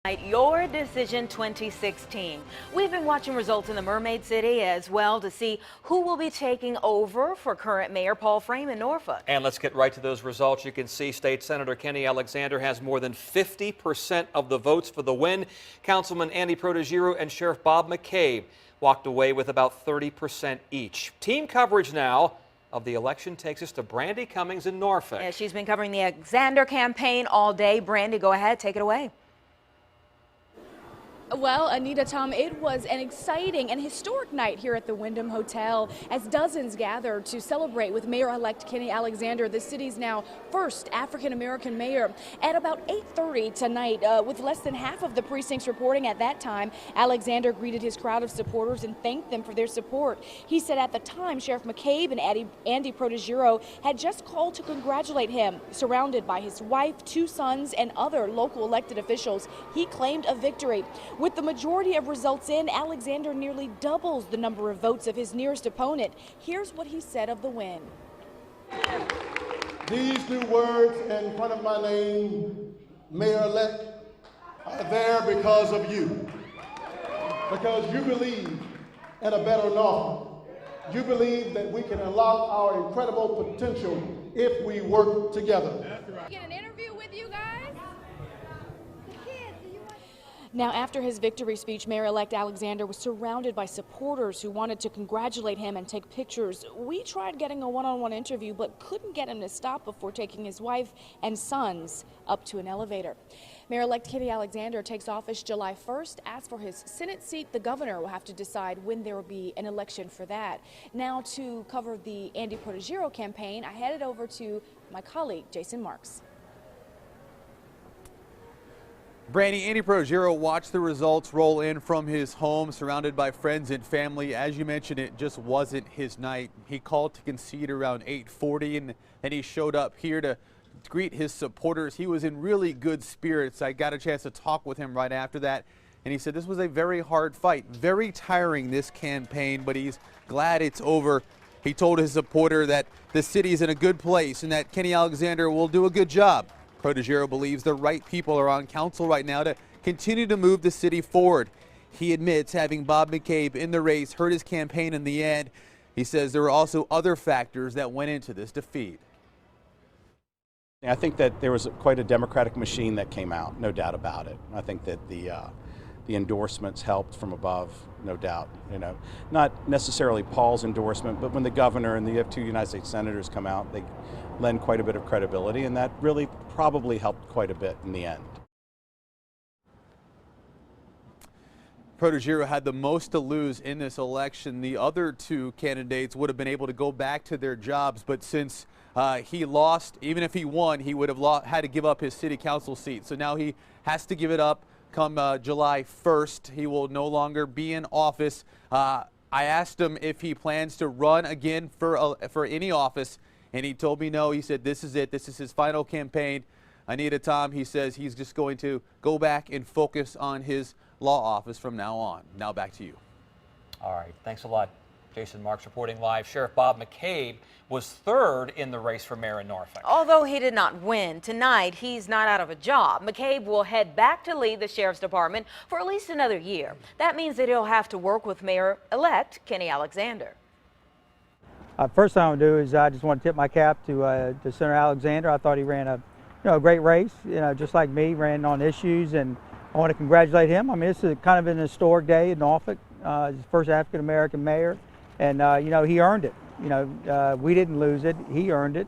Your Decision 2016. We've been watching results in the Mermaid City as well to see who will be taking over for current Mayor Paul Frame in Norfolk. And let's get right to those results. You can see State Senator Kenny Alexander has more than 50% of the votes for the win. Councilman Andy Protegiro and Sheriff Bob McCabe walked away with about 30% each. Team coverage now of the election takes us to Brandy Cummings in Norfolk. Yeah, she's been covering the Alexander campaign all day. Brandy, go ahead, take it away. Well, Anita, Tom, it was an exciting and historic night here at the Wyndham Hotel as dozens gathered to celebrate with Mayor-elect Kenny Alexander, the city's now first African-American mayor. At about 8:30 tonight, with less than half of the precincts reporting at that time, Alexander greeted his crowd of supporters and thanked them for their support. He said at the time, Sheriff McCabe and Andy Protegiro had just called to congratulate him. Surrounded by his wife, 2 sons, and other local elected officials, he claimed a victory. With the majority of results in, Alexander nearly doubles the number of votes of his nearest opponent. Here's what he said of the win. These new words in front of my name, Mayor-elect, are there because of you. Because you believe in a better Norfolk. You believe that we can unlock our incredible potential if we work together. Get an interview with you guys? Now, after his victory speech, Mayor-elect Alexander was surrounded by supporters who wanted to congratulate him and take pictures. We tried getting a one-on-one interview, but couldn't get him to stop before taking his wife and sons up to an elevator. Mayor-elect Kenny Alexander takes office July 1st. As for his Senate seat, the governor will have to decide when there will be an election for that. Now, to cover the Andy Protegiro campaign, I headed over to my colleague, Jason Marks. Brandy, Andy Protegiro watched the results roll in from his home, surrounded by friends and family. As you mentioned, it just wasn't his night. He called to concede around 8:40, and then he showed up here to greet his supporters. He was in really good spirits. I got a chance to talk with him right after that, and he said this was a very hard fight, very tiring, this campaign, but he's glad it's over. He told his supporter that the city is in a good place and that Kenny Alexander will do a good job. Protegiro believes the right people are on council right now to continue to move the city forward. He admits having Bob McCabe in the race hurt his campaign in the end. He says there were also other factors that went into this defeat. I think that there was quite a Democratic machine that came out, no doubt about it. I think that the endorsements helped from above, no doubt. You know, not necessarily Paul's endorsement, but when the governor and the 2 United States senators come out, they lend quite a bit of credibility, and that really probably helped quite a bit in the end. Protegiro had the most to lose in this election. The other 2 candidates would have been able to go back to their jobs, but since he lost, even if he won, he would have had to give up his city council seat. So now he has to give it up come July 1st. He will no longer be in office. I asked him if he plans to run again for any office, and he told me no. He said this is it. This is his final campaign. Anita, Tom, he says he's just going to go back and focus on his law office from now on. Now back to you. All right, thanks a lot. Jason Marks reporting live. Sheriff Bob McCabe was 3rd in the race for mayor in Norfolk. Although he did not win, tonight he's not out of a job. McCabe will head back to lead the sheriff's department for at least another year. That means that he'll have to work with Mayor-elect Kenny Alexander. First thing I want to do is I just want to tip my cap to Senator Alexander. I thought he ran a great race, just like me, ran on issues, and I want to congratulate him. I mean, this is kind of an historic day in Norfolk. His first African-American mayor, and he earned it. We didn't lose it; he earned it.